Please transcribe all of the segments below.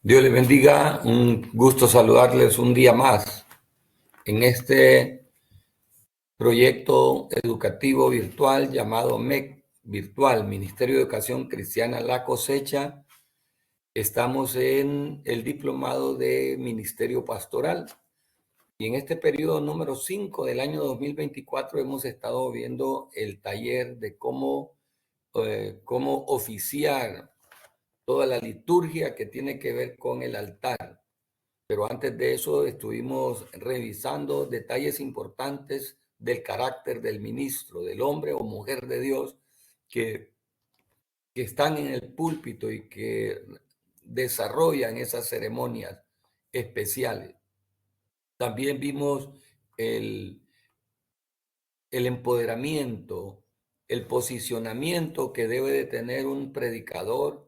Dios les bendiga, un gusto saludarles un día más en este proyecto educativo virtual llamado MEC Virtual, Ministerio de Educación Cristiana La Cosecha. Estamos en el diplomado de Ministerio Pastoral y en este periodo número 5 del año 2024 hemos estado viendo el taller de cómo oficiar toda la liturgia que tiene que ver con el altar. Pero antes de eso estuvimos revisando detalles importantes del carácter del ministro, del hombre o mujer de Dios que, que están en el púlpito y que desarrollan esas ceremonias especiales. También vimos el, el empoderamiento, el posicionamiento que debe de tener un predicador,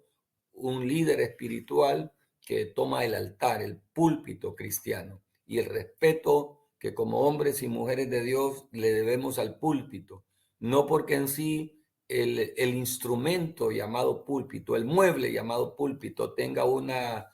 un líder espiritual que toma el altar, el púlpito cristiano, y el respeto que como hombres y mujeres de Dios le debemos al púlpito, no porque en sí el instrumento llamado púlpito, el mueble llamado púlpito tenga una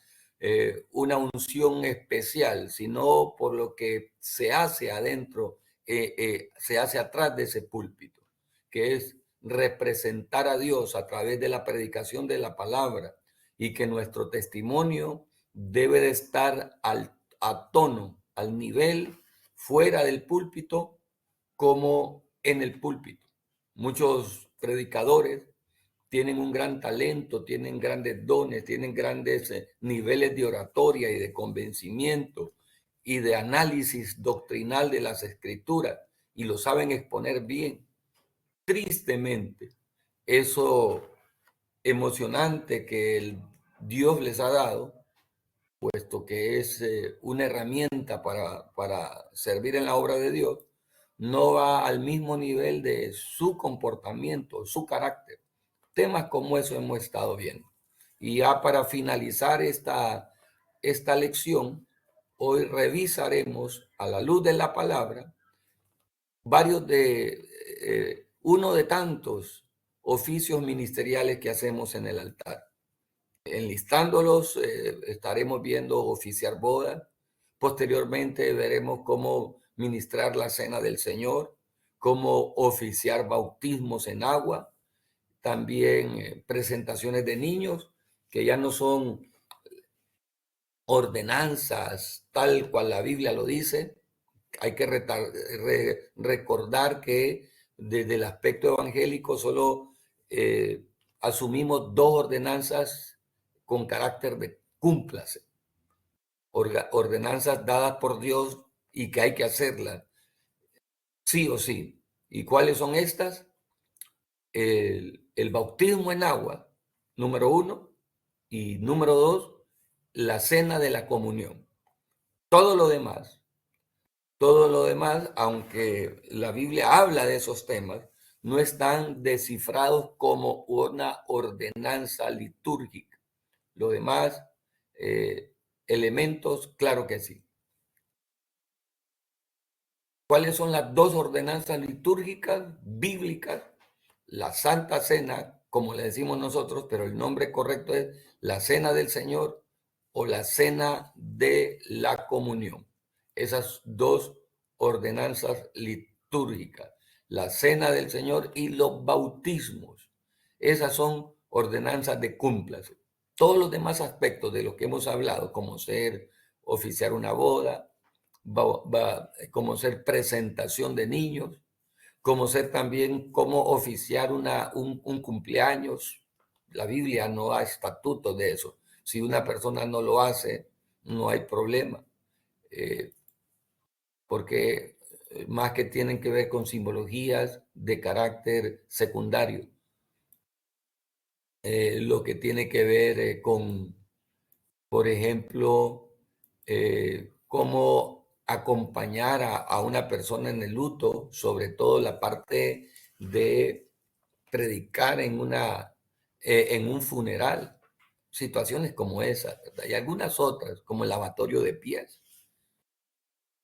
unción especial, sino por lo que se hace adentro, se hace atrás de ese púlpito, que es representar a Dios a través de la predicación de la palabra, y que nuestro testimonio debe de estar a tono, al nivel, fuera del púlpito como en el púlpito. Muchos predicadores tienen un gran talento, tienen grandes dones, tienen grandes niveles de oratoria y de convencimiento y de análisis doctrinal de las escrituras, y lo saben exponer bien. Tristemente, eso emocionante que Dios les ha dado, puesto que es una herramienta para servir en la obra de Dios, no va al mismo nivel de su comportamiento, su carácter. Temas como eso hemos estado viendo. Y ya para finalizar esta lección, hoy revisaremos a la luz de la palabra uno de tantos oficios ministeriales que hacemos en el altar. Enlistándolos, estaremos viendo oficiar bodas. Posteriormente veremos cómo ministrar la cena del Señor, cómo oficiar bautismos en agua, también presentaciones de niños, que ya no son ordenanzas tal cual la Biblia lo dice. Hay que recordar que desde el aspecto evangélico solo asumimos dos ordenanzas con carácter de cúmplase, ordenanzas dadas por Dios y que hay que hacerlas sí o sí. ¿Y cuáles son estas? El bautismo en agua, número 1, y número 2, la cena de la comunión. Todo lo demás, aunque la Biblia habla de esos temas, no están descifrados como una ordenanza litúrgica. Lo demás, elementos, claro que sí. ¿Cuáles son las dos ordenanzas litúrgicas bíblicas? La Santa Cena, como le decimos nosotros, pero el nombre correcto es la Cena del Señor o la Cena de la Comunión. Esas dos ordenanzas litúrgicas, la Cena del Señor y los bautismos. Esas son ordenanzas de cúmplase. Todos los demás aspectos de los que hemos hablado, como ser oficiar una boda, como ser presentación de niños, como ser también cómo oficiar un cumpleaños. La Biblia no da estatutos de eso. Si una persona no lo hace, no hay problema, porque más que tienen que ver con simbologías de carácter secundario. Lo que tiene que ver con, por ejemplo, cómo acompañar a una persona en el luto, sobre todo la parte de predicar en un funeral, situaciones como esa, ¿verdad? Y algunas otras, como el lavatorio de pies,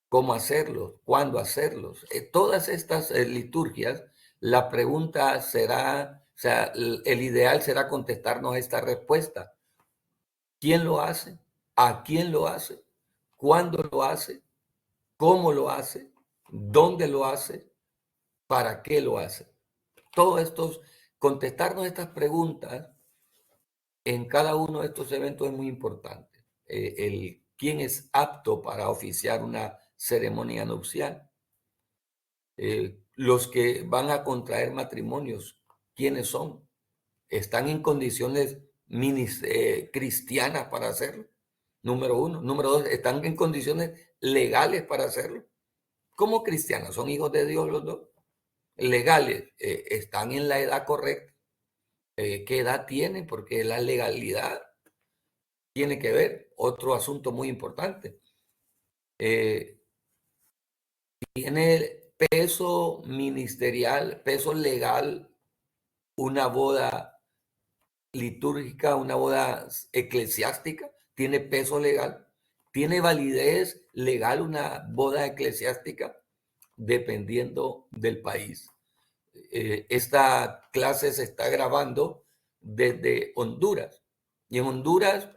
cómo hacerlos, cuándo hacerlos. Todas estas liturgias, la pregunta será, el ideal será contestarnos esta respuesta. ¿Quién lo hace? a quién lo hace, cuándo lo hace, cómo lo hace, dónde lo hace, para qué lo hace. Todos estos, contestarnos estas preguntas en cada uno de estos eventos es muy importante. El quién es apto para oficiar una ceremonia nupcial. Los que van a contraer matrimonios, ¿quiénes son? ¿Están en condiciones cristianas para hacerlo? Número uno. Número dos, ¿están en condiciones legales para hacerlo? ¿Cómo cristianos? ¿Son hijos de Dios los dos? Legales, ¿están en la edad correcta? ¿Qué edad tienen? Porque la legalidad tiene que ver, otro asunto muy importante. ¿Tiene peso ministerial, peso legal, una boda litúrgica, una boda eclesiástica? ¿Tiene peso legal? ¿Tiene validez legal una boda eclesiástica? Dependiendo del país. Esta clase se está grabando desde Honduras. Y en Honduras,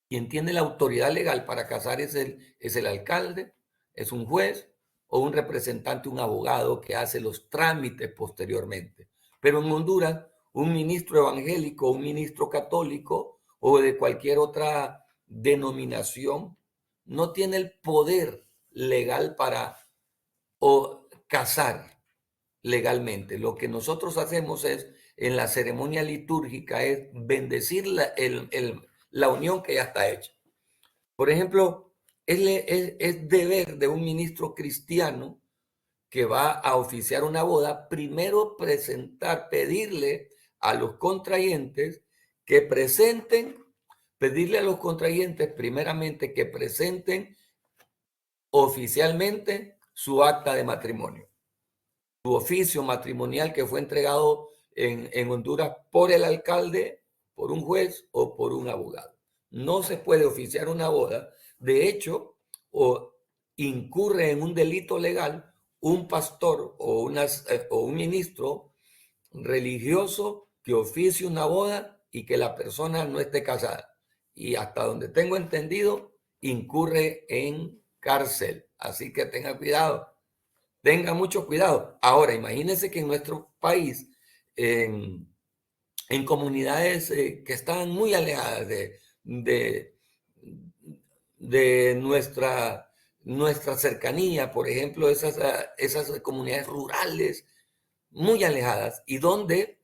quien tiene la autoridad legal para casar es el alcalde, es un juez o un representante, un abogado que hace los trámites posteriormente. Pero en Honduras, un ministro evangélico, un ministro católico o de cualquier otra denominación no tiene el poder legal para casar legalmente. Lo que nosotros hacemos es, en la ceremonia litúrgica, es bendecir la unión que ya está hecha. Por ejemplo, es deber de un ministro cristiano que va a oficiar una boda, primero pedirle a los contrayentes que presenten, pedirle a los contrayentes primeramente que presenten oficialmente su acta de matrimonio, su oficio matrimonial que fue entregado en Honduras por el alcalde, por un juez o por un abogado. No se puede oficiar una boda. De hecho, o incurre en un delito legal un pastor o un ministro religioso que oficie una boda y que la persona no esté casada. Y hasta donde tengo entendido, incurre en cárcel. Así que tenga cuidado. Tenga mucho cuidado. Ahora, imagínense que en nuestro país, en comunidades que están muy alejadas de, de nuestra cercanía, por ejemplo, esas comunidades rurales muy alejadas y donde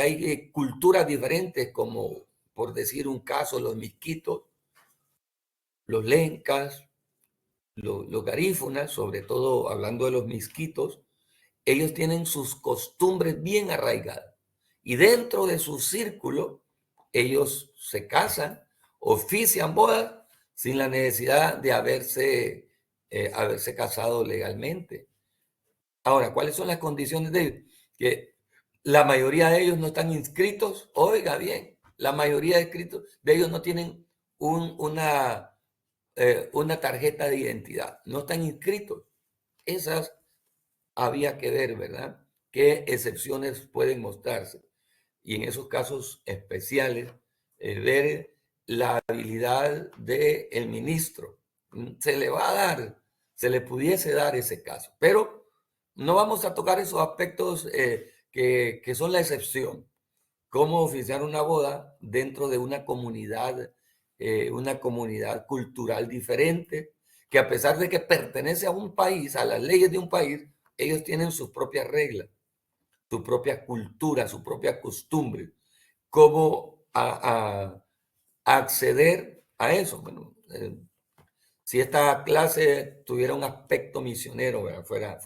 hay culturas diferentes, como por decir un caso, los misquitos, los lencas, los garífunas, sobre todo hablando de los misquitos, ellos tienen sus costumbres bien arraigadas. Y dentro de su círculo, ellos se casan, ofician bodas sin la necesidad de haberse casado legalmente. Ahora, ¿cuáles son las condiciones de ellos? Que la mayoría de ellos no están inscritos. Oiga bien, la mayoría de ellos no tienen una tarjeta de identidad. No están inscritos. Esas había que ver, ¿verdad? ¿Qué excepciones pueden mostrarse? Y en esos casos especiales, ver la habilidad del ministro. Se le va a dar, se le pudiese dar ese caso, pero no vamos a tocar esos aspectos que son la excepción. Cómo oficiar una boda dentro de una comunidad cultural diferente, que a pesar de que pertenece a un país, a las leyes de un país, ellos tienen sus propias reglas, su propia cultura, su propia costumbre. ¿Cómo acceder a eso? Bueno, si esta clase tuviera un aspecto misionero, ¿verdad?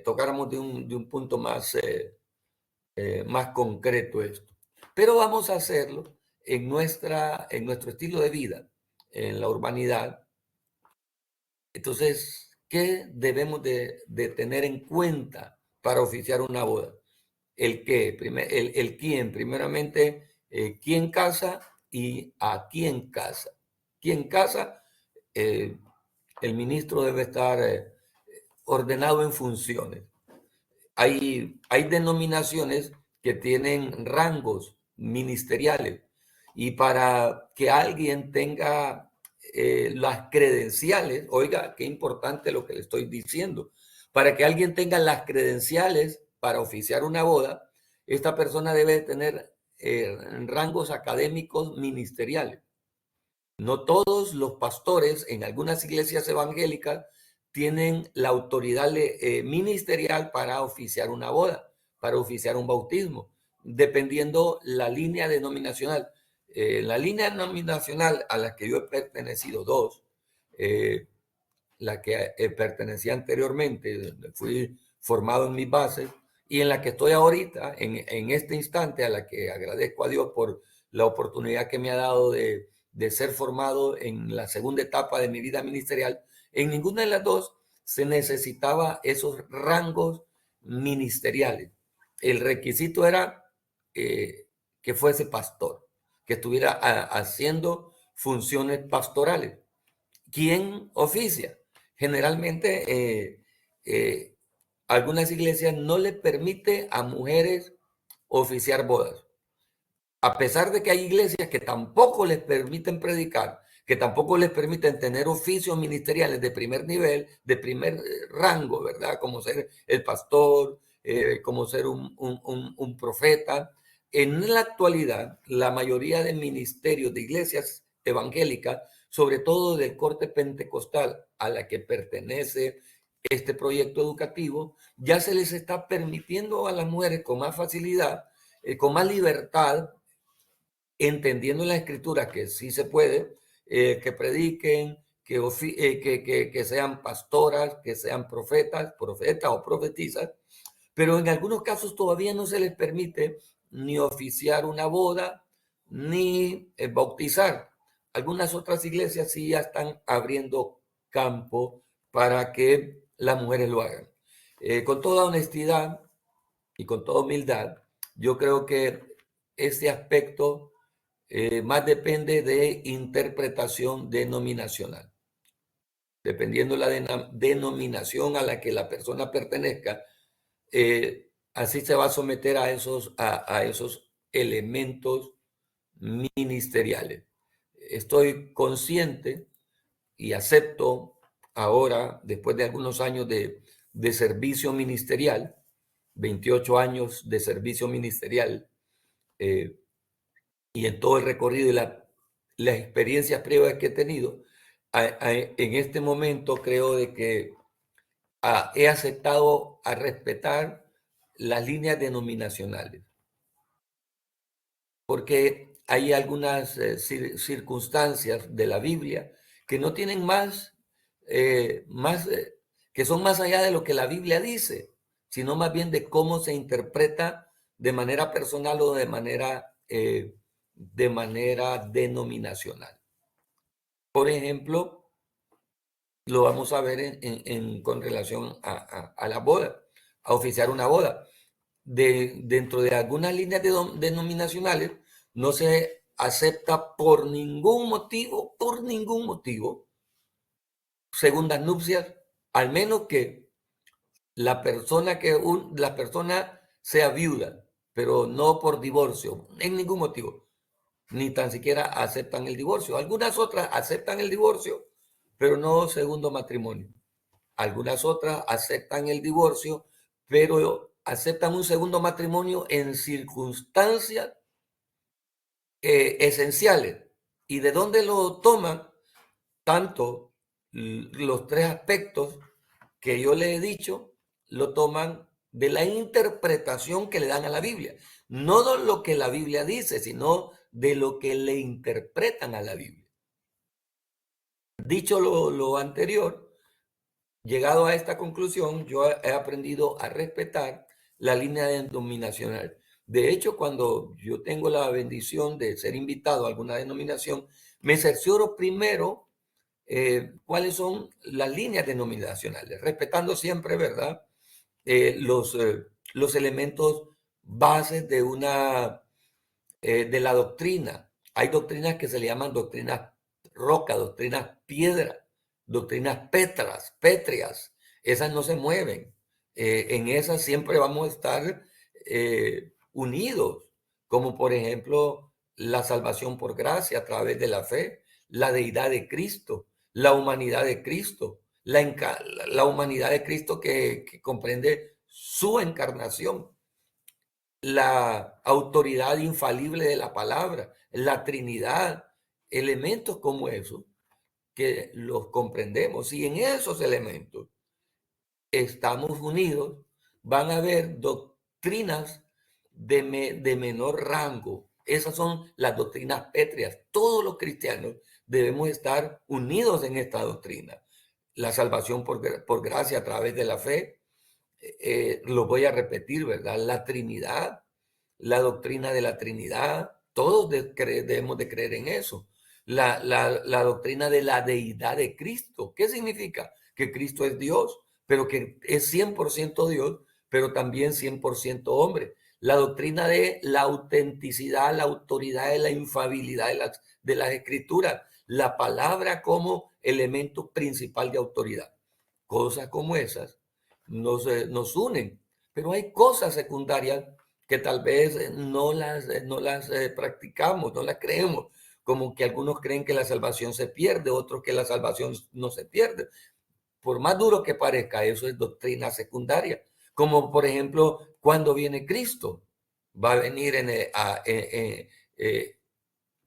Tocáramos de un punto más concreto esto. Pero vamos a hacerlo en nuestro estilo de vida, en la urbanidad. Entonces, ¿qué debemos de tener en cuenta para oficiar una boda? El quién, primeramente, quién casa y a quién casa. ¿Quién casa? El ministro debe estar ordenado en funciones. Hay denominaciones que tienen rangos ministeriales Y para que alguien tenga las credenciales, oiga, qué importante lo que le estoy diciendo, para que alguien tenga las credenciales para oficiar una boda, esta persona debe tener rangos académicos ministeriales. No todos los pastores en algunas iglesias evangélicas tienen la autoridad ministerial para oficiar una boda, para oficiar un bautismo, dependiendo la línea denominacional. La línea denominacional a la que yo he pertenecido, dos, la que pertenecía anteriormente, fui formado en mis bases, y en la que estoy ahorita, en este instante, a la que agradezco a Dios por la oportunidad que me ha dado de ser formado en la segunda etapa de mi vida ministerial. En ninguna de las dos se necesitaba esos rangos ministeriales. El requisito era que fuese pastor, que estuviera haciendo funciones pastorales. ¿Quién oficia? Generalmente algunas iglesias no le permite a mujeres oficiar bodas. A pesar de que hay iglesias que tampoco les permiten predicar, que tampoco les permiten tener oficios ministeriales de primer nivel, de primer rango, ¿verdad? Como ser el pastor, como ser un profeta. En la actualidad, la mayoría de ministerios de iglesias evangélicas, sobre todo del corte pentecostal a la que pertenece este proyecto educativo, ya se les está permitiendo a las mujeres con más facilidad, con más libertad, entendiendo en la escritura que sí se puede, que prediquen, que sean pastoras, que sean profetas o profetizas, pero en algunos casos todavía no se les permite ni oficiar una boda, ni bautizar. Algunas otras iglesias sí ya están abriendo campo para que las mujeres lo hagan. Con toda honestidad y con toda humildad, yo creo que este aspecto más depende de interpretación denominacional. Dependiendo la denominación a la que la persona pertenezca, así se va a someter a esos elementos ministeriales. Estoy consciente y acepto ahora, después de algunos años de servicio ministerial, 28 años de servicio ministerial, eh, y en todo el recorrido y las experiencias previas que he tenido, en este momento creo de que he aceptado a respetar las líneas denominacionales, porque hay algunas circunstancias de la Biblia que no tienen que son más allá de lo que la Biblia dice, sino más bien de cómo se interpreta de manera personal o de manera denominacional. Por ejemplo, lo vamos a ver con relación a la boda, a oficiar una boda. Dentro de algunas líneas denominacionales no se acepta por ningún motivo, segundas nupcias, al menos que la persona sea viuda, pero no por divorcio, en ningún motivo, ni tan siquiera aceptan el divorcio. Algunas otras aceptan el divorcio, pero no segundo matrimonio. Algunas otras aceptan el divorcio, pero aceptan un segundo matrimonio en circunstancias esenciales. ¿Y de dónde lo toman? Tanto los tres aspectos que yo le he dicho, lo toman de la interpretación que le dan a la Biblia. No de lo que la Biblia dice, sino de lo que le interpretan a la Biblia. Dicho lo anterior, llegado a esta conclusión, yo he aprendido a respetar la línea denominacional. De hecho, cuando yo tengo la bendición de ser invitado a alguna denominación, me cercioro primero cuáles son las líneas denominacionales, respetando siempre, ¿verdad? Los elementos bases de la doctrina. Hay doctrinas que se le llaman doctrinas roca, doctrinas piedra, doctrinas pétreas. Esas no se mueven. En esas siempre vamos a estar unidos, como por ejemplo la salvación por gracia a través de la fe, la deidad de Cristo, la humanidad de Cristo, la humanidad de Cristo que comprende su encarnación, la autoridad infalible de la palabra, la Trinidad, elementos como esos que los comprendemos. Y en esos elementos estamos unidos, van a haber doctrinas de menor rango. Esas son las doctrinas pétreas. Todos los cristianos debemos estar unidos en esta doctrina. La salvación por gracia a través de la fe, lo voy a repetir, ¿verdad? La Trinidad, la doctrina de la Trinidad, todos debemos de creer en eso. La doctrina de la deidad de Cristo. ¿Qué significa? Que Cristo es Dios, pero que es 100% Dios, pero también 100% hombre. La doctrina de la autenticidad, la autoridad de la infabilidad de las escrituras, la palabra como elemento principal de autoridad. Cosas como esas nos unen, pero hay cosas secundarias que tal vez no las practicamos, no las creemos, como que algunos creen que la salvación se pierde, otros que la salvación no se pierde. Por más duro que parezca, eso es doctrina secundaria. Como por ejemplo, cuando viene Cristo, va a venir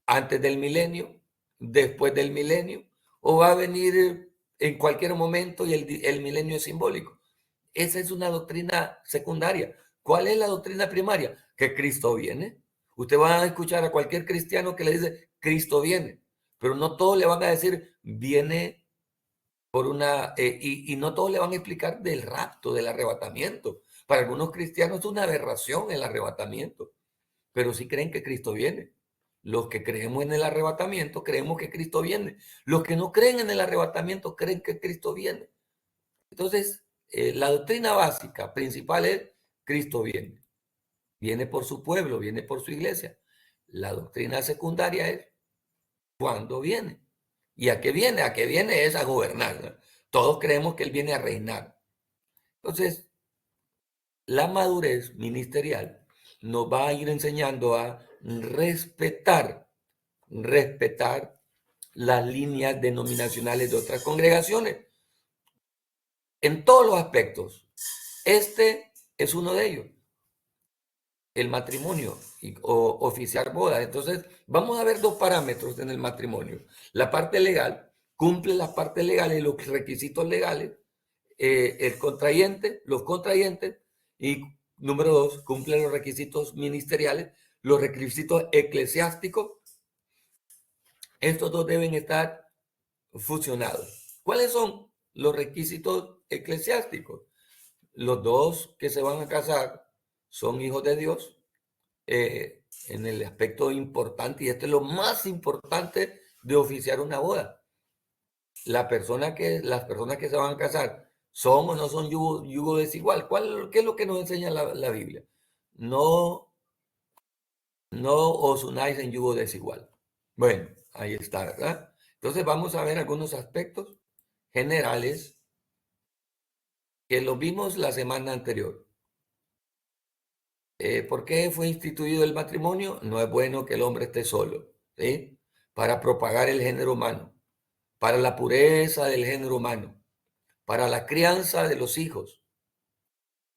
antes del milenio, después del milenio, o va a venir en cualquier momento y el milenio es simbólico. Esa es una doctrina secundaria. ¿Cuál es la doctrina primaria? Que Cristo viene. Usted va a escuchar a cualquier cristiano que le dice Cristo viene, pero no todos le van a decir viene por y no todos le van a explicar del rapto, del arrebatamiento. Para algunos cristianos es una aberración el arrebatamiento, pero sí creen que Cristo viene. Los que creemos en el arrebatamiento creemos que Cristo viene. Los que no creen en el arrebatamiento creen que Cristo viene. Entonces, la doctrina básica principal es Cristo viene. Viene por su pueblo, viene por su iglesia. La doctrina secundaria es cuándo viene. ¿Y a qué viene? A qué viene es a gobernar, ¿no? Todos creemos que Él viene a reinar. Entonces, la madurez ministerial nos va a ir enseñando a respetar las líneas denominacionales de otras congregaciones en todos los aspectos. Este es uno de ellos, el matrimonio o oficiar bodas. Entonces, vamos a ver dos parámetros en el matrimonio. La parte legal, cumple las partes legales, los requisitos legales, los contrayentes, y número dos, cumple los requisitos ministeriales, los requisitos eclesiásticos. Estos dos deben estar fusionados. ¿Cuáles son los requisitos eclesiásticos? Los dos que se van a casar son hijos de Dios, en el aspecto importante, y este es lo más importante de oficiar una boda. Las personas que se van a casar son o no son yugo desigual. ¿Qué es lo que nos enseña la Biblia? No os unáis en yugo desigual. Bueno, ahí está, ¿verdad? Entonces vamos a ver algunos aspectos generales que los vimos la semana anterior. ¿Por qué fue instituido el matrimonio? No es bueno que el hombre esté solo, ¿sí? Para propagar el género humano, para la pureza del género humano, para la crianza de los hijos.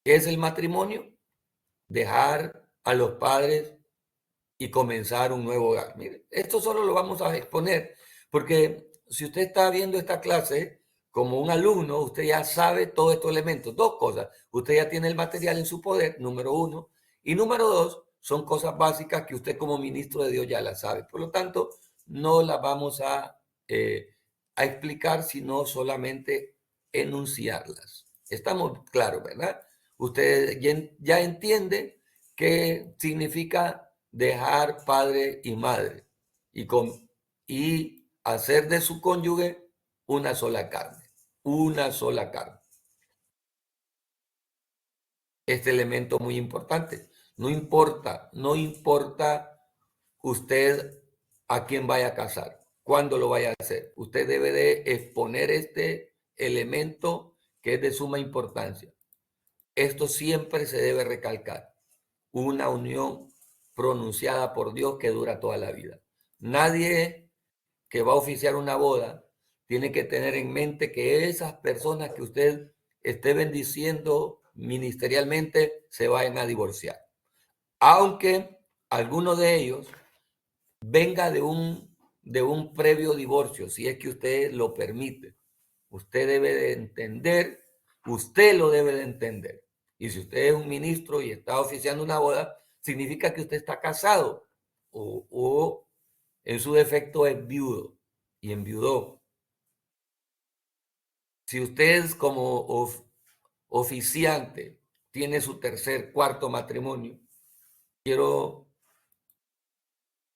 ¿Qué es el matrimonio? Dejar a los padres y comenzar un nuevo hogar. Mire, esto solo lo vamos a exponer porque si usted está viendo esta clase como un alumno, usted ya sabe todos estos elementos. Dos cosas, usted ya tiene el material en su poder, número uno, y número dos, son cosas básicas que usted como ministro de Dios ya las sabe. Por lo tanto, no las vamos a explicar, sino solamente enunciarlas. Estamos claros, ¿verdad? Usted ya entiende qué significa dejar padre y madre y hacer de su cónyuge una sola carne, una sola carne. Este elemento muy importante. No importa usted a quién vaya a casar, cuándo lo vaya a hacer. Usted debe de exponer este elemento que es de suma importancia. Esto siempre se debe recalcar. Una unión pronunciada por Dios que dura toda la vida. Nadie que va a oficiar una boda tiene que tener en mente que esas personas que usted esté bendiciendo ministerialmente se vayan a divorciar. Aunque alguno de ellos venga de un previo divorcio, si es que usted lo permite. Usted debe de entender, usted lo debe de entender. Y si usted es un ministro y está oficiando una boda, significa que usted está casado o en su defecto es viudo y enviudó. Si usted como oficiante tiene su tercer, cuarto matrimonio,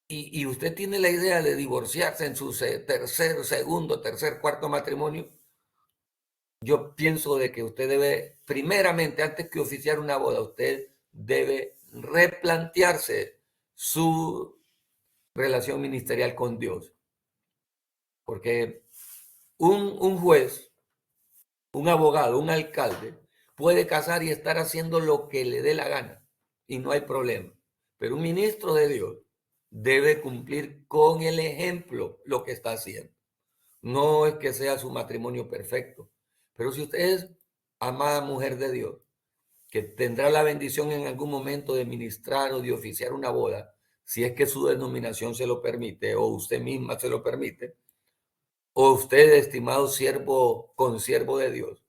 y usted tiene la idea de divorciarse en su tercer, segundo, tercer, cuarto matrimonio, yo pienso de que usted debe, primeramente, antes que oficiar una boda, usted debe replantearse su relación ministerial con Dios. Porque un juez, un abogado, un alcalde, puede casar y estar haciendo lo que le dé la gana y no hay problema. Pero un ministro de Dios debe cumplir con el ejemplo lo que está haciendo. No es que sea su matrimonio perfecto, pero si usted es amada mujer de Dios, que tendrá la bendición en algún momento de ministrar o de oficiar una boda, si es que su denominación se lo permite o usted misma se lo permite, o usted, estimado siervo, consiervo de Dios,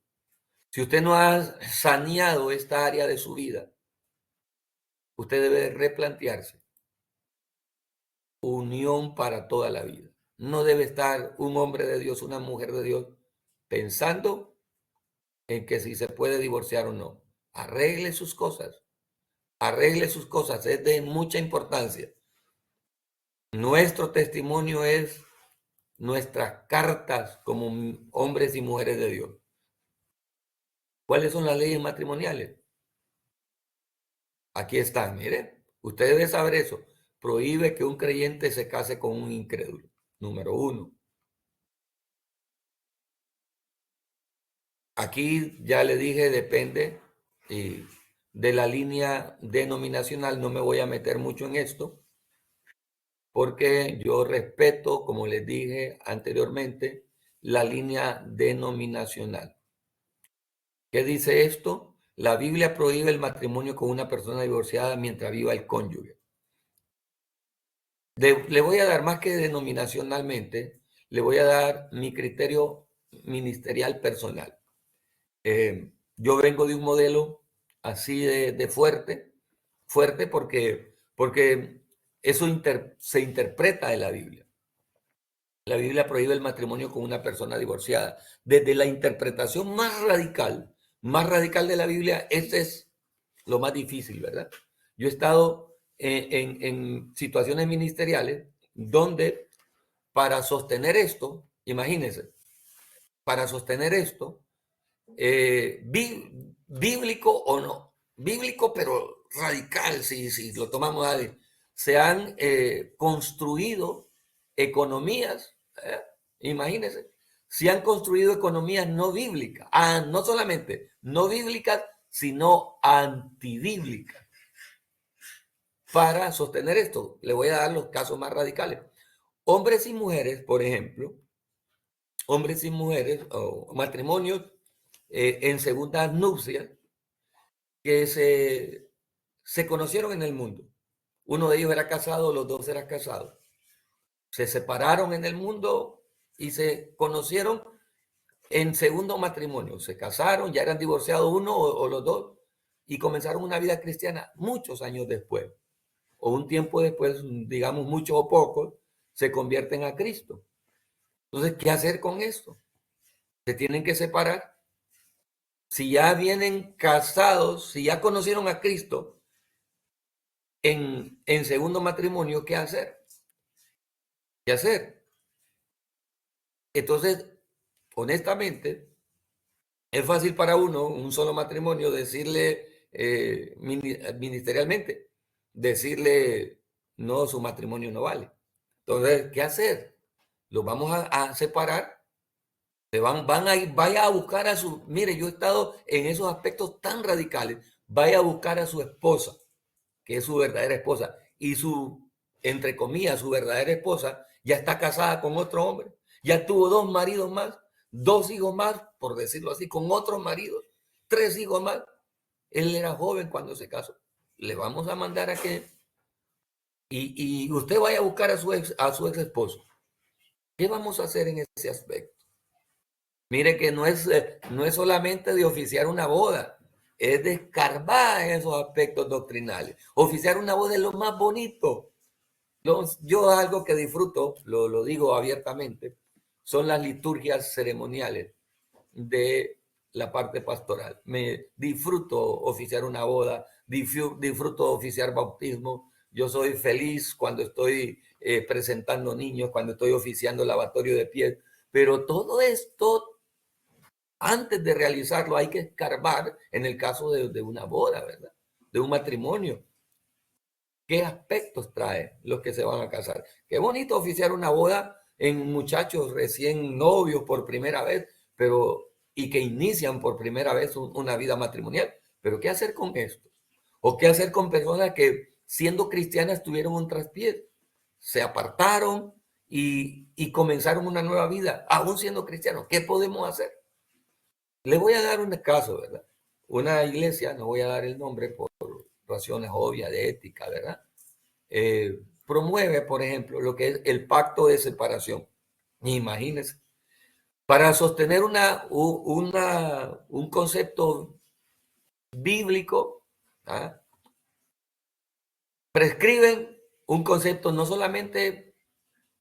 si usted no ha saneado esta área de su vida, usted debe replantearse unión para toda la vida. No debe estar un hombre de Dios, una mujer de Dios, pensando en que si se puede divorciar o no. Arregle sus cosas. Arregle sus cosas. Es de mucha importancia. Nuestro testimonio es nuestras cartas como hombres y mujeres de Dios. ¿Cuáles son las leyes matrimoniales? Aquí están, mire. Usted debe saber eso. Prohíbe que un creyente se case con un incrédulo. Número 1. Aquí ya le dije, depende de la línea denominacional. No me voy a meter mucho en esto, porque yo respeto, como les dije anteriormente, la línea denominacional. ¿Qué dice esto? La Biblia prohíbe el matrimonio con una persona divorciada mientras viva el cónyuge. Le voy a dar más que denominacionalmente, le voy a dar mi criterio ministerial personal. Yo vengo de un modelo así de fuerte porque eso se interpreta en la Biblia. La Biblia prohíbe el matrimonio con una persona divorciada. Desde la interpretación más radical de la Biblia, este es lo más difícil, ¿verdad? Yo he estado en situaciones ministeriales donde para sostener esto, imagínense, para sostener esto, bíblico o no, bíblico pero radical, si lo tomamos ahí, se han construido economías, imagínense, se han construido economías no bíblicas, no solamente no bíblicas, sino antibíblicas. Para sostener esto, le voy a dar los casos más radicales. Hombres y mujeres, por ejemplo, hombres y mujeres o matrimonios en segundas nupcias que se conocieron en el mundo. Uno de ellos era casado, los dos eran casados. Se separaron en el mundo y se conocieron en segundo matrimonio. Se casaron, ya eran divorciados uno o los dos y comenzaron una vida cristiana muchos años después. O un tiempo después, digamos muchos o pocos, se convierten a Cristo. Entonces, ¿qué hacer con esto? Se tienen que separar. Si ya vienen casados, si ya conocieron a Cristo en segundo matrimonio, ¿qué hacer? ¿Qué hacer? Entonces, honestamente, es fácil para uno, un solo matrimonio, decirle ministerialmente, decirle, no, su matrimonio no vale. Entonces, ¿qué hacer? Los vamos a separar. Vaya a buscar a su, mire, yo he estado en esos aspectos tan radicales, vaya a buscar a su esposa, que es su verdadera esposa, y su, entre comillas, su verdadera esposa ya está casada con otro hombre, ya tuvo 2 maridos más, 2 hijos más, por decirlo así, con otros maridos, 3 hijos más. Él era joven cuando se casó. Le vamos a mandar a que y usted vaya a buscar a su ex esposo. ¿Qué vamos a hacer en ese aspecto? Mire que no es solamente de oficiar una boda, es de escarbar en esos aspectos doctrinales. Oficiar una boda es lo más bonito. Yo algo que disfruto, lo digo abiertamente, son las liturgias ceremoniales de la parte pastoral. Me disfruto oficiar una boda, disfruto oficiar bautismo. Yo soy feliz cuando estoy presentando niños, cuando estoy oficiando lavatorio de pies, pero todo esto, antes de realizarlo, hay que escarbar en el caso de una boda, ¿verdad? De un matrimonio. ¿Qué aspectos trae los que se van a casar? Qué bonito oficiar una boda en muchachos recién novios por primera vez, pero y que inician por primera vez una vida matrimonial. Pero ¿qué hacer con esto? ¿O qué hacer con personas que siendo cristianas tuvieron un traspié? Se apartaron y comenzaron una nueva vida, aún siendo cristianos. ¿Qué podemos hacer? Le voy a dar un caso, ¿verdad? Una iglesia, no voy a dar el nombre por razones obvias de ética, ¿verdad? Promueve, por ejemplo, lo que es el pacto de separación. Imagínense, para sostener un concepto bíblico, ¿ah? Prescriben un concepto no solamente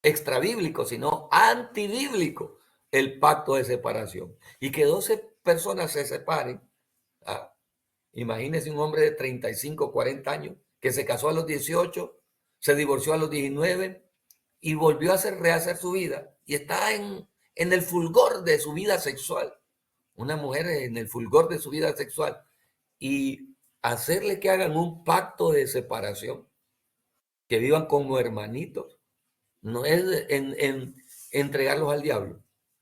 extrabíblico, sino antibíblico, el pacto de separación. Y que 12 personas se separen. ¿Ah? Imagínense un hombre de 35, 40 años que se casó a los 18, se divorció a los 19 y volvió a rehacer su vida y está en el fulgor de su vida sexual. Una mujer en el fulgor de su vida sexual y hacerle que hagan un pacto de separación, que vivan como hermanitos, no es entregarlos al diablo,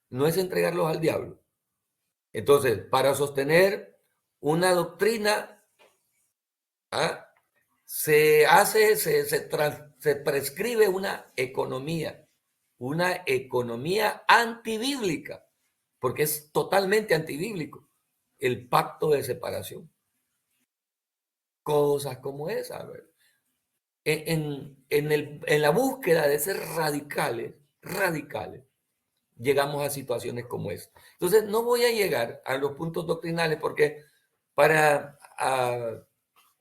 no es entregarlos al diablo. Entonces, para sostener una doctrina, ¿ah? Se prescribe una economía antibíblica, porque es totalmente antibíblico, el pacto de separación. Cosas como esa, ¿verdad? En la búsqueda de ser radicales, llegamos a situaciones como esa. Entonces, no voy a llegar a los puntos doctrinales porque para,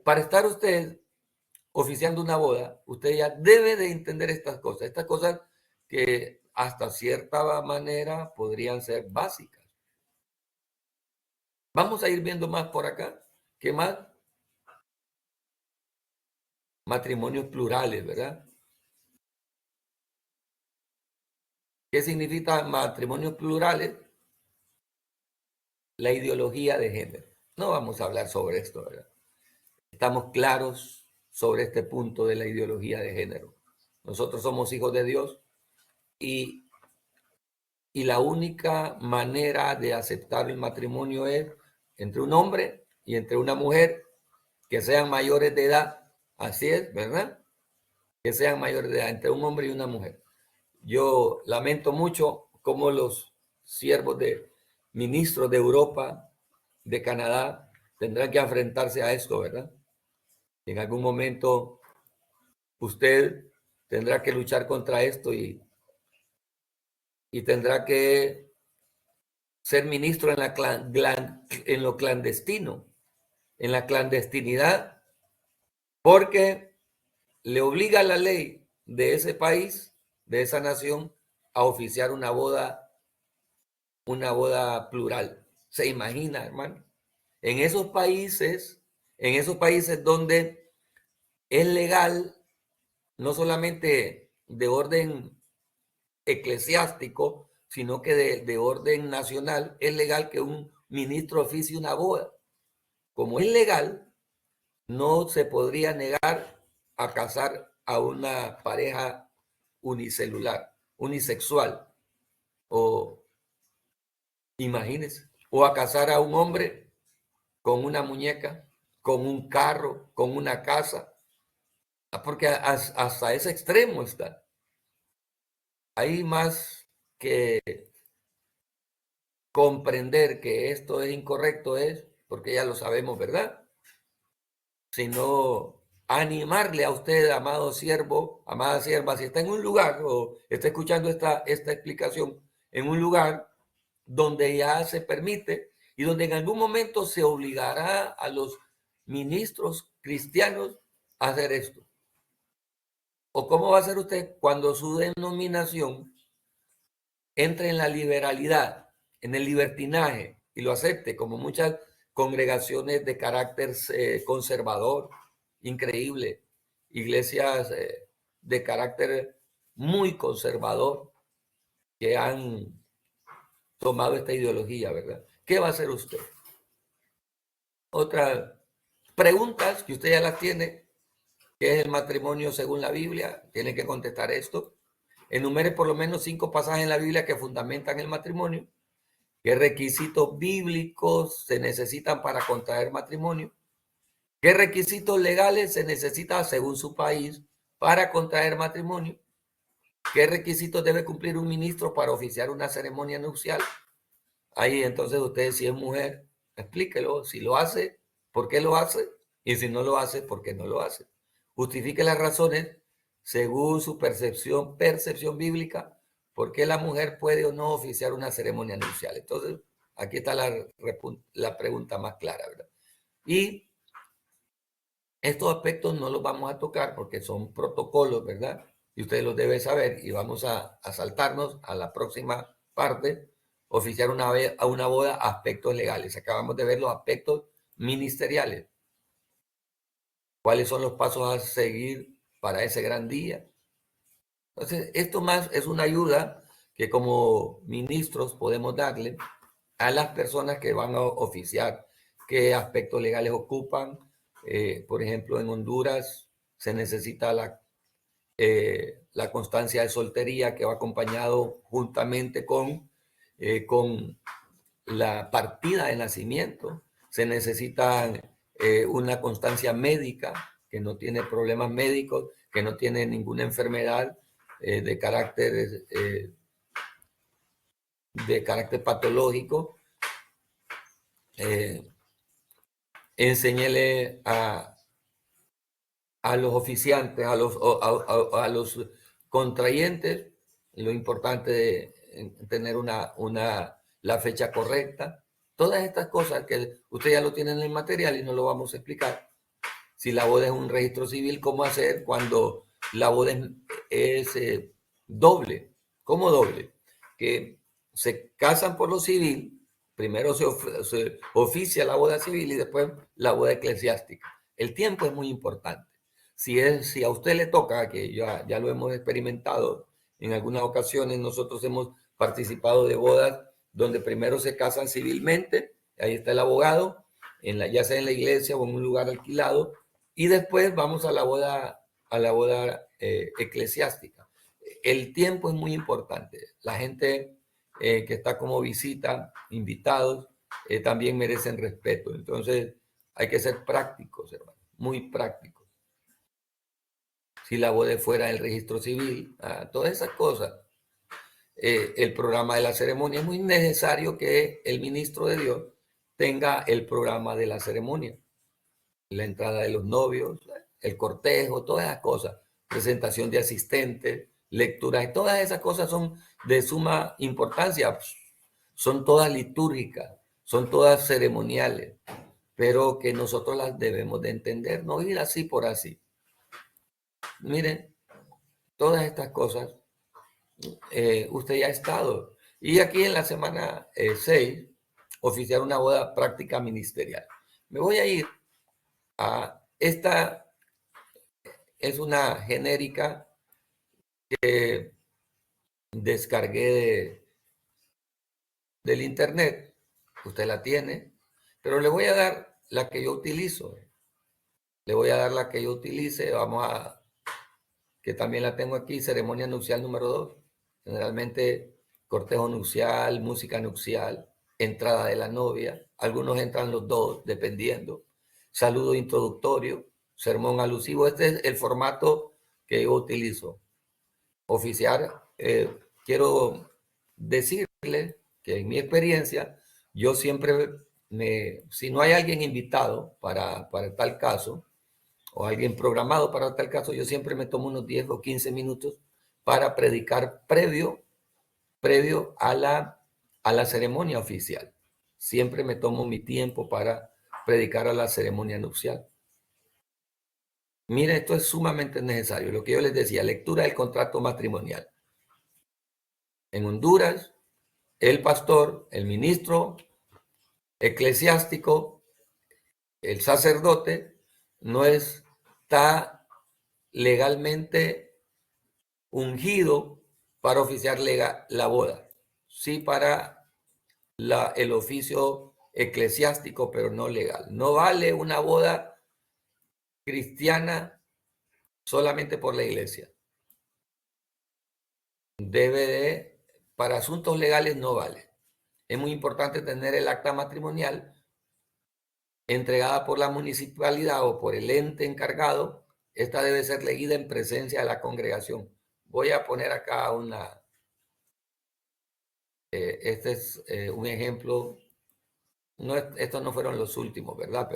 para estar usted oficiando una boda, usted ya debe de entender estas cosas que hasta cierta manera podrían ser básicas. Vamos a ir viendo más por acá. ¿Qué más? Matrimonios plurales, ¿verdad? ¿Qué significa matrimonios plurales? La ideología de género. No vamos a hablar sobre esto, ¿verdad? Estamos claros sobre este punto de la ideología de género. Nosotros somos hijos de Dios y la única manera de aceptar el matrimonio es entre un hombre y entre una mujer que sean mayores de edad. Así es, ¿verdad? Que sean mayores de edad, entre un hombre y una mujer. Yo lamento mucho cómo los siervos de ministros de Europa, de Canadá, tendrán que enfrentarse a esto, ¿verdad? En algún momento usted tendrá que luchar contra esto y tendrá que ser ministro en lo clandestino, en la clandestinidad, porque le obliga a la ley de ese país, de esa nación, a oficiar una boda plural. ¿Se imagina, hermano? En esos países, en esos países donde es legal, no solamente de orden eclesiástico, sino que de orden nacional, es legal que un ministro oficie una boda. Como es legal, no se podría negar a casar a una pareja unicelular, unisexual, o imagínense, o a casar a un hombre con una muñeca, con un carro, con una casa. Porque hasta ese extremo está. Hay más que comprender que esto es incorrecto, es porque ya lo sabemos, ¿verdad? Sino animarle a usted, amado siervo, amada sierva, si está en un lugar o está escuchando esta explicación en un lugar donde ya se permite y donde en algún momento se obligará a los ministros cristianos a hacer esto. ¿O cómo va a hacer usted cuando su denominación entre en la liberalidad, en el libertinaje y lo acepte, como muchas congregaciones de carácter conservador, increíble, iglesias de carácter muy conservador que han tomado esta ideología, ¿verdad? ¿Qué va a hacer usted? Otras preguntas que usted ya las tiene, ¿qué es el matrimonio según la Biblia? Tiene que contestar esto. Enumere por lo menos 5 pasajes en la Biblia que fundamentan el matrimonio. ¿Qué requisitos bíblicos se necesitan para contraer matrimonio? ¿Qué requisitos legales se necesitan según su país para contraer matrimonio? ¿Qué requisitos debe cumplir un ministro para oficiar una ceremonia nupcial? Ahí entonces usted, si es mujer, explíquelo. Si lo hace, ¿por qué lo hace? Y si no lo hace, ¿por qué no lo hace? Justifique las razones según su percepción bíblica, por qué la mujer puede o no oficiar una ceremonia nupcial. Entonces, aquí está la pregunta más clara, ¿verdad? Y estos aspectos no los vamos a tocar porque son protocolos, ¿verdad? Y ustedes los deben saber y vamos a saltarnos a la próxima parte, oficiar a una boda, aspectos legales. Acabamos de ver los aspectos ministeriales. ¿Cuáles son los pasos a seguir para ese gran día? Entonces, esto más es una ayuda que como ministros podemos darle a las personas que van a oficiar, qué aspectos legales ocupan. Por ejemplo, en Honduras se necesita la constancia de soltería que va acompañado juntamente con la partida de nacimiento. Se necesita una constancia médica que no tiene problemas médicos, que no tiene ninguna enfermedad de carácter patológico. Enséñele a los oficiantes, a los contrayentes, lo importante de tener la fecha correcta. Todas estas cosas que usted ya lo tiene en el material y no lo vamos a explicar. Si la boda es un registro civil, ¿cómo hacer cuando la boda es doble? ¿Cómo doble? Que se casan por lo civil, primero se oficia la boda civil y después la boda eclesiástica. El tiempo es muy importante. Si a usted le toca, que ya lo hemos experimentado en algunas ocasiones, nosotros hemos participado de bodas donde primero se casan civilmente, ahí está el abogado, ya sea en la iglesia o en un lugar alquilado, y después vamos a la boda eclesiástica. El tiempo es muy importante. La gente que está como visita, invitados, también merecen respeto. Entonces hay que ser prácticos, hermano, muy prácticos. Si la boda fuera del registro civil, todas esas cosas. El programa de la ceremonia es muy necesario que el ministro de Dios tenga el programa de la ceremonia, la entrada de los novios, el cortejo, todas esas cosas, presentación de asistentes, lecturas, todas esas cosas son de suma importancia, son todas litúrgicas, son todas ceremoniales, pero que nosotros las debemos de entender, no ir así por así. Miren, todas estas cosas, usted ya ha estado. Y aquí en la semana 6, oficiar una boda práctica ministerial. Me voy a ir a esta, es una genérica que descargué del internet. Usted la tiene, pero le voy a dar la que yo utilizo. Le voy a dar la que yo utilice. Que también la tengo aquí, ceremonia nupcial número 2. Generalmente cortejo nupcial, música nupcial, entrada de la novia. Algunos entran los dos, dependiendo. Saludo introductorio, sermón alusivo. Este es el formato que yo utilizo. Oficiar, quiero decirle que en mi experiencia, yo siempre si no hay alguien invitado para tal caso, o alguien programado para tal caso, yo siempre me tomo unos 10 o 15 minutos para predicar previo a la ceremonia oficial. Siempre me tomo mi tiempo para predicar a la ceremonia nupcial. Mira, esto es sumamente necesario. Lo que yo les decía, lectura del contrato matrimonial. En Honduras, el pastor, el ministro eclesiástico, el sacerdote, no está legalmente ungido para oficiar la boda. Sí para el oficio eclesiástico, pero no legal. No vale una boda cristiana solamente por la iglesia. Para asuntos legales no vale. Es muy importante tener el acta matrimonial entregada por la municipalidad o por el ente encargado. Esta debe ser leída en presencia de la congregación. Voy a poner acá este es un ejemplo. No, estos no fueron los últimos, ¿verdad?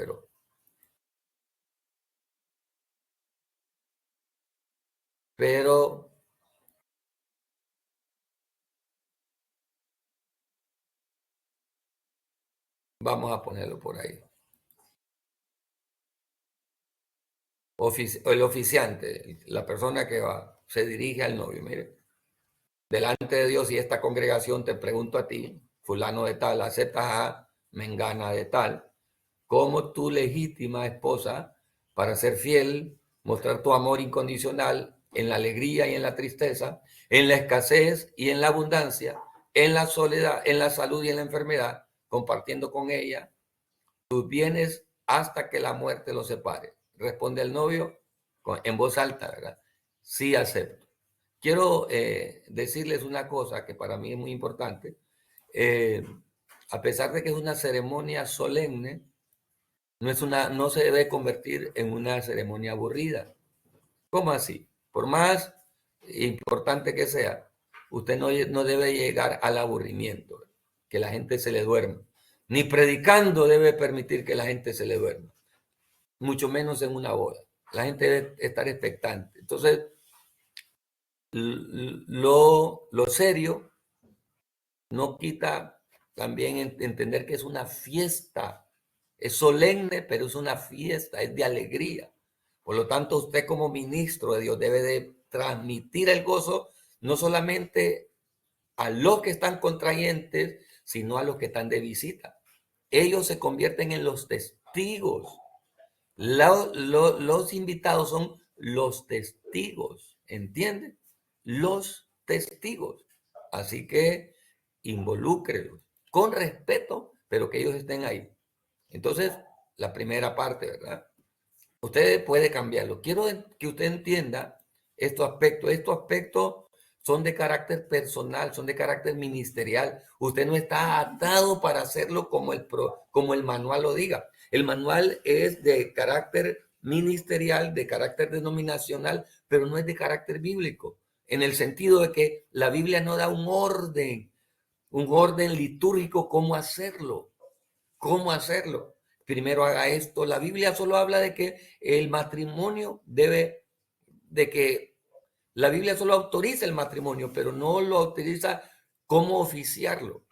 Pero vamos a ponerlo por ahí. El oficiante, la persona que se dirige al novio, mire, delante de Dios y esta congregación te pregunto a ti, fulano de tal, aceptas a mengana de tal, como tu legítima esposa para ser fiel, mostrar tu amor incondicional en la alegría y en la tristeza, en la escasez y en la abundancia, en la soledad, en la salud y en la enfermedad, compartiendo con ella tus bienes hasta que la muerte los separe. Responde el novio en voz alta, ¿verdad? Sí, acepto. Quiero decirles una cosa que para mí es muy importante. A pesar de que es una ceremonia solemne, no se debe convertir en una ceremonia aburrida. ¿Cómo así? Por más importante que sea, usted no debe llegar al aburrimiento, que la gente se le duerma. Ni predicando debe permitir que la gente se le duerma, mucho menos en una boda. La gente debe estar expectante. Entonces, lo serio no quita también entender que es una fiesta. Es solemne, pero es una fiesta, es de alegría. Por lo tanto, usted como ministro de Dios debe de transmitir el gozo no solamente a los que están contrayentes, sino a los que están de visita. Ellos se convierten en los testigos. Los invitados son los testigos, ¿entienden? Los testigos. Así que involúcrelos con respeto, pero que ellos estén ahí. Entonces, la primera parte, ¿verdad? Usted puede cambiarlo. Quiero que usted entienda estos aspectos. Estos aspectos son de carácter personal, son de carácter ministerial. Usted no está atado para hacerlo como el manual lo diga. El manual es de carácter ministerial, de carácter denominacional, pero no es de carácter bíblico, en el sentido de que la Biblia no da un orden litúrgico, cómo hacerlo. ¿Cómo hacerlo? Primero haga esto. La Biblia solo habla de que el matrimonio la Biblia solo autoriza el matrimonio, pero no lo autoriza cómo oficiarlo.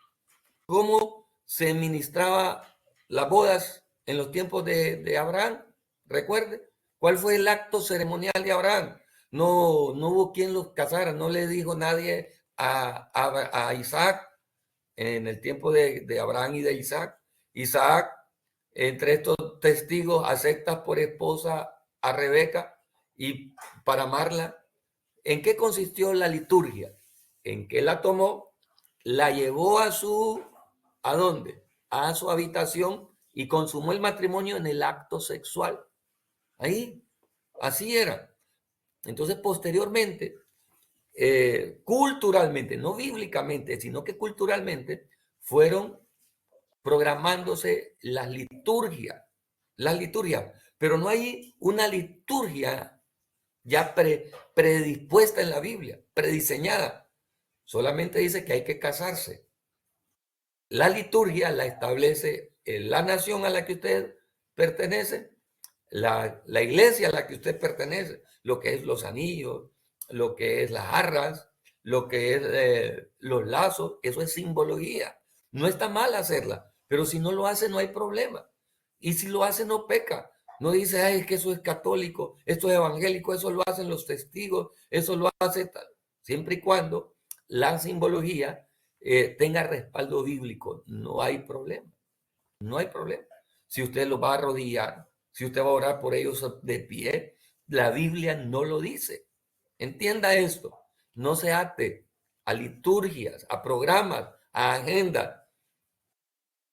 ¿Cómo se ministraba las bodas en los tiempos de Abraham? Recuerde, ¿cuál fue el acto ceremonial de Abraham? No hubo quien los casara, no le dijo nadie a Isaac en el tiempo de Abraham y de Isaac. Isaac, entre estos testigos, acepta por esposa a Rebeca y para amarla. ¿En qué consistió la liturgia? En que la tomó, la llevó ¿a dónde? A su habitación y consumó el matrimonio en el acto sexual. Ahí, así era. Entonces, posteriormente, culturalmente, no bíblicamente, sino que culturalmente, fueron programándose las liturgias, pero no hay una liturgia ya predispuesta en la Biblia, prediseñada. Solamente dice que hay que casarse. La liturgia la establece la nación a la que usted pertenece, la iglesia a la que usted pertenece, lo que es los anillos, lo que es las arras, lo que es los lazos, eso es simbología. No está mal hacerla, pero si no lo hace no hay problema. Y si lo hace no peca. No dice, ay, es que eso es católico, esto es evangélico, eso lo hacen los testigos, eso lo hace tal. Siempre y cuando la simbología tenga respaldo bíblico, no hay problema. No hay problema. Si usted los va a arrodillar, si usted va a orar por ellos de pie, la Biblia no lo dice. Entienda esto. No se ate a liturgias, a programas, a agendas.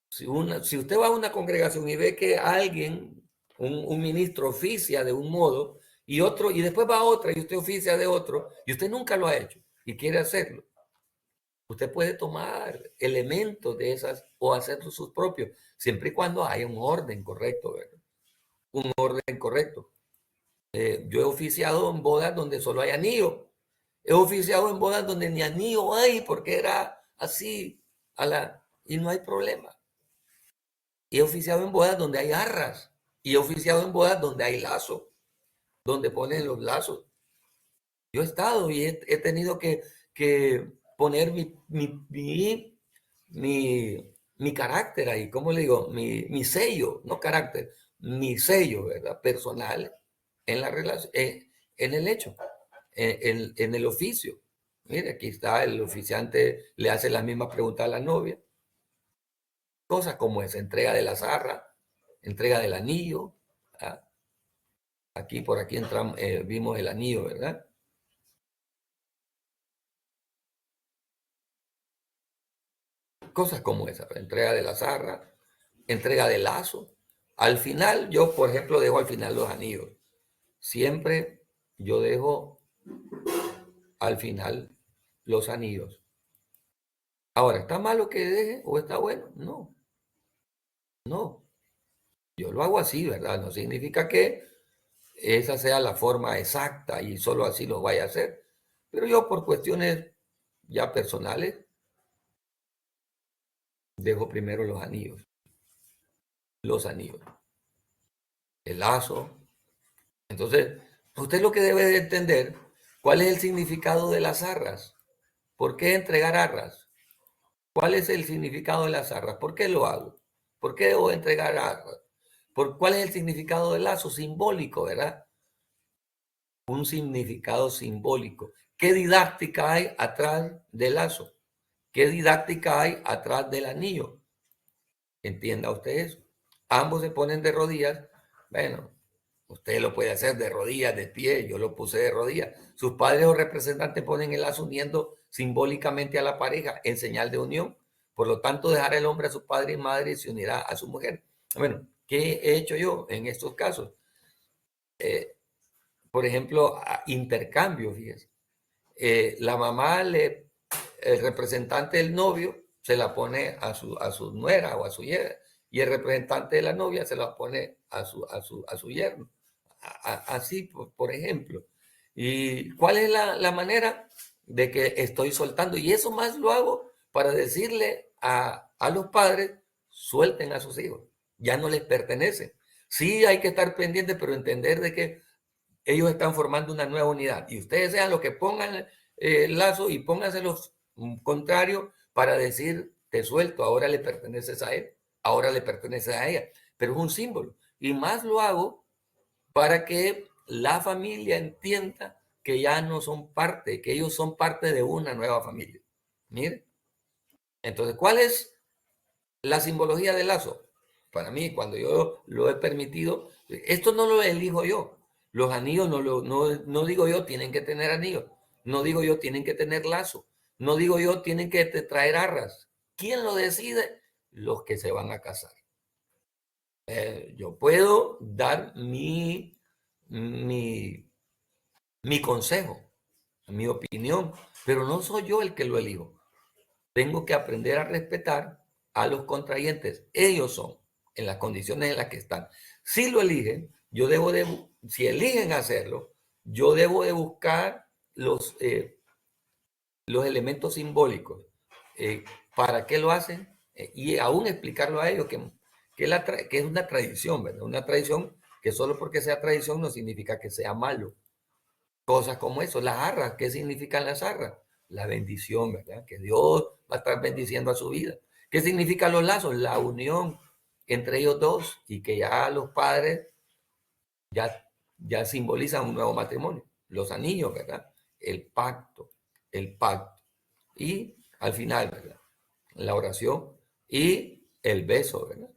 Si usted va a una congregación y ve que alguien, un ministro oficia de un modo y otro, y después va a otra y usted oficia de otro, y usted nunca lo ha hecho y quiere hacerlo, usted puede tomar elementos de esas o hacerlos sus propios, siempre y cuando haya un orden correcto, ¿verdad? Un orden correcto. Yo he oficiado en bodas donde solo hay anillo. He oficiado en bodas donde ni anillo hay porque era así y no hay problema. Y he oficiado en bodas donde hay arras. Y he oficiado en bodas donde hay lazo, donde ponen los lazos. Yo he estado y he tenido que poner mi carácter ahí, ¿cómo le digo? Mi sello, no carácter, mi sello, ¿verdad? Personal en la relación, en el hecho, en el oficio. Mire, aquí está el oficiante, le hace la misma pregunta a la novia. Cosas como esa, entrega de la zarra, entrega del anillo. ¿Ah? Aquí, por aquí entramos, vimos el anillo, ¿verdad? Cosas como esa, entrega de la zarra, entrega de lazo. Al final, yo, por ejemplo, dejo al final los anillos. Siempre yo dejo al final los anillos. Ahora, ¿está mal lo que deje o está bueno? No, no. Yo lo hago así, ¿verdad? No significa que esa sea la forma exacta y solo así lo vaya a hacer. Pero yo por cuestiones ya personales, dejo primero los anillos. Los anillos. El lazo. Entonces, usted lo que debe de entender, ¿cuál es el significado de las arras? ¿Por qué entregar arras? ¿Cuál es el significado de las arras? ¿Por qué lo hago? ¿Por qué debo entregar arras? ¿Cuál es el significado del lazo? Simbólico, ¿verdad? Un significado simbólico. ¿Qué didáctica hay atrás del lazo? ¿Qué didáctica hay atrás del anillo? Entienda usted eso. Ambos se ponen de rodillas. Bueno, usted lo puede hacer de rodillas, de pie, yo lo puse de rodillas. Sus padres o representantes ponen el lazo uniendo simbólicamente a la pareja en señal de unión. Por lo tanto, dejará el hombre a su padre y madre y se unirá a su mujer. Bueno, ¿qué he hecho yo en estos casos? Por ejemplo, intercambio, fíjese. La mamá, el representante del novio, se la pone a su nuera o a su yerno, y el representante de la novia se la pone a su yerno. Así, por ejemplo. ¿Y cuál es la manera de que estoy soltando? Y eso más lo hago para decirle a los padres, suelten a sus hijos, ya no les pertenecen. Sí hay que estar pendientes, pero entender de que ellos están formando una nueva unidad. Y ustedes sean los que pongan el lazo y pónganse los contrarios para decir, te suelto, ahora le perteneces a él, ahora le perteneces a ella. Pero es un símbolo. Y más lo hago para que la familia entienda que ya no son parte, que ellos son parte de una nueva familia. Mire. Entonces, ¿cuál es la simbología del lazo? Para mí, cuando yo lo he permitido, esto no lo elijo yo. Los anillos no digo yo tienen que tener anillos. No digo yo tienen que tener lazo. No digo yo tienen que traer arras. ¿Quién lo decide? Los que se van a casar. Yo puedo dar mi consejo, mi opinión, pero no soy yo el que lo elijo. Tengo que aprender a respetar a los contrayentes. Ellos son, en las condiciones en las que están. Si lo eligen, yo debo de, si eligen hacerlo, yo debo de buscar los elementos simbólicos. ¿Para qué lo hacen? Y aún explicarlo a ellos que es una tradición, ¿verdad? Una tradición que solo porque sea tradición no significa que sea malo. Cosas como eso, las arras, ¿qué significan las arras? La bendición, ¿verdad? Que Dios va a estar bendiciendo a su vida. ¿Qué significan los lazos? La unión entre ellos dos y que ya los padres ya simbolizan un nuevo matrimonio. Los anillos, ¿verdad? El pacto, el pacto. Y al final, ¿verdad? La oración y el beso, ¿verdad?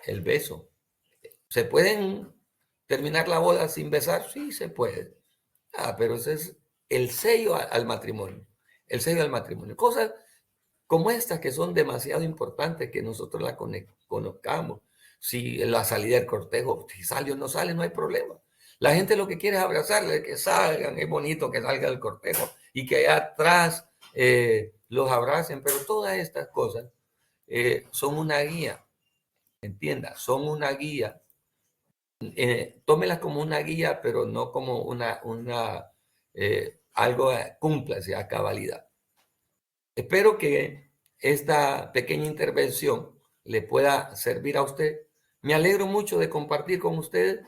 El beso. ¿Se pueden terminar la boda sin besar? Sí, se puede. Pero ese es el sello al matrimonio. El sello al matrimonio. Cosas como estas que son demasiado importantes que nosotros la conozcamos. Si la salida del cortejo, si sale o no sale, no hay problema. La gente lo que quiere es abrazarle, que salgan, es bonito que salga el cortejo y que allá atrás los abracen, pero todas estas cosas son una guía, entienda, son una guía. Tómelas como una guía, pero no como algo cúmplase a cabalidad. Espero que esta pequeña intervención le pueda servir a usted. Me alegro mucho de compartir con ustedes.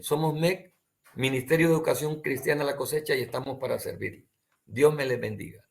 Somos MEC, Ministerio de Educación Cristiana La Cosecha, y estamos para servir. Dios me les bendiga.